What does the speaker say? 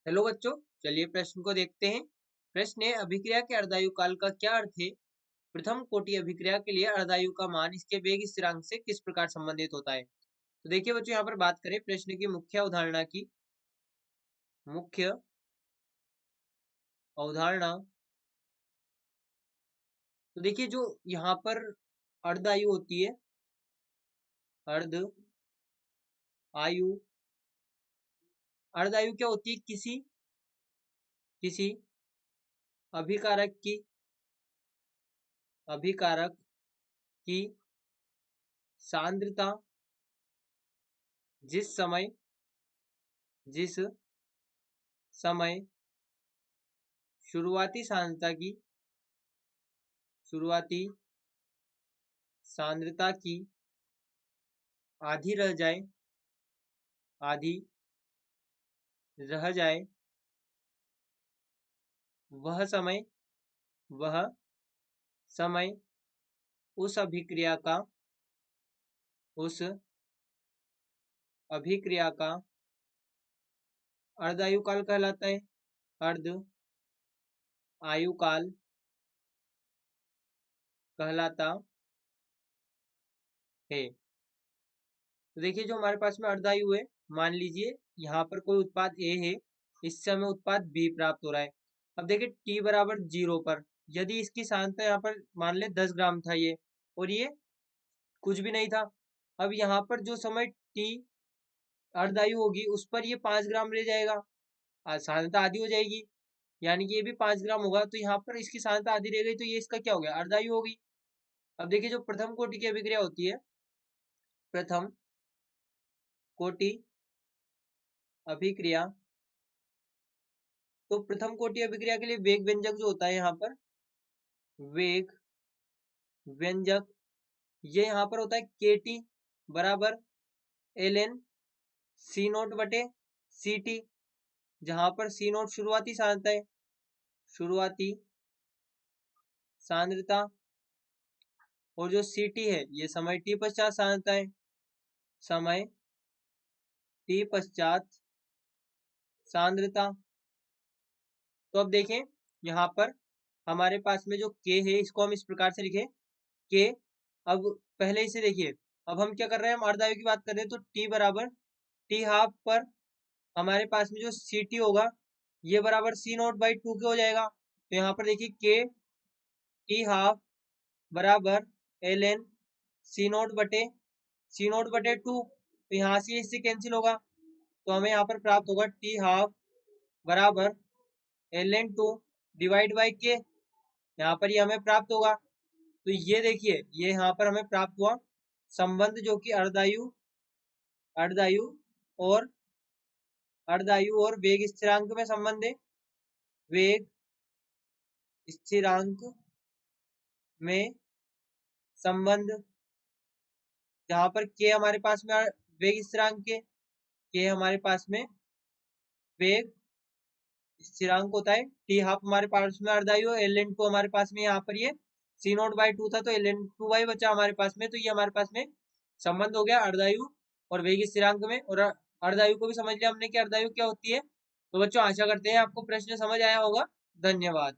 Hello बच्चों, चलिए प्रश्न को देखते हैं। प्रश्न है, अभिक्रिया के अर्धायु काल का क्या अर्थ है? प्रथम कोटि अभिक्रिया के लिए अर्धायु का मान इसके वेग स्थिरांक से किस प्रकार संबंधित होता है? तो देखिए बच्चों, यहाँ पर बात करें प्रश्न की मुख्य अवधारणा की। मुख्य अवधारणा तो देखिए, जो यहाँ पर अर्धायु होती है, अर्ध आयु, अर्धायु क्या होती है? किसी अभिकारक की सांद्रता जिस समय शुरुआती सांद्रता की आधी रह जाए वह समय उस अभिक्रिया का अर्धायु काल कहलाता है। अर्ध आयु काल कहलाता है। तो देखिए, जो हमारे पास में अर्धायु है, मान लीजिए यहाँ पर कोई उत्पाद ए है, इससे हमें उत्पाद बी प्राप्त हो रहा है। अब देखिए t बराबर 0 पर यदि इसकी सांद्रता यहाँ पर मान ले 10 ग्राम था ये, और ये कुछ भी नहीं था। अब यहाँ पर जो समय t अर्धायु होगी उस पर ये 5 ग्राम रह जाएगा, सांद्रता आधी हो जाएगी, यानी कि ये भी 5 ग्राम होगा। तो यहाँ पर इसकी सांद्रता आधी रह गई, तो ये इसका क्या हो गया? अर्धायु होगी। अब देखिए, जो प्रथम कोटि की अभिक्रिया होती है, प्रथम कोटि अभिक्रिया, तो प्रथम कोटि अभिक्रिया के लिए वेग व्यंजक जो होता है, यहाँ पर वेग व्यंजक ये यहाँ पर होता है KT बराबर ln C0 बटे CT, जहां पर C0 शुरुआती सांद्रता और जो CT है ये समय t पश्चात सांद्रता है, समय t पश्चात सांद्रता। तो अब देखें, यहाँ पर हमारे पास में जो K है इसको हम इस प्रकार से लिखें K। अब पहले इसे देखिए, अब हम क्या कर रहे हैं, हम अर्धायु की बात कर रहे हैं, तो t बराबर t हाफ पर हमारे पास में जो CT होगा ये बराबर C0/2 के हो जाएगा। तो यहाँ पर देखिए K t हाफ बराबर ln C0 बटे 2, तो यहाँ से इससे कैंसिल होगा, तो हमें यहाँ पर प्राप्त होगा t हाफ बराबर ln 2 डिवाइड बाई K। यहाँ पर ये हमें प्राप्त होगा। तो ये देखिए, ये यहाँ पर हमें प्राप्त हुआ संबंध, जो कि अर्धायु और वेग स्थिरांक में संबंध है। वेग स्थिरांक में संबंध, जहां पर K हमारे पास में वेग स्थिरांक के, K हमारे पास में वेग स्थिरांक होता है, t हाफ हमारे पास में अर्धायु, ln 2 हमारे पास में यहाँ पर ये C0/2 था, तो ln 2y बचा हमारे पास में। तो ये हमारे पास में संबंध हो गया अर्धायु और वेग स्थिरांक में, और अर्धायु को भी समझ लिया हमने कि अर्धायु क्या होती है। तो बच्चों, आशा करते हैं आपको प्रश्न समझ आया होगा। धन्यवाद।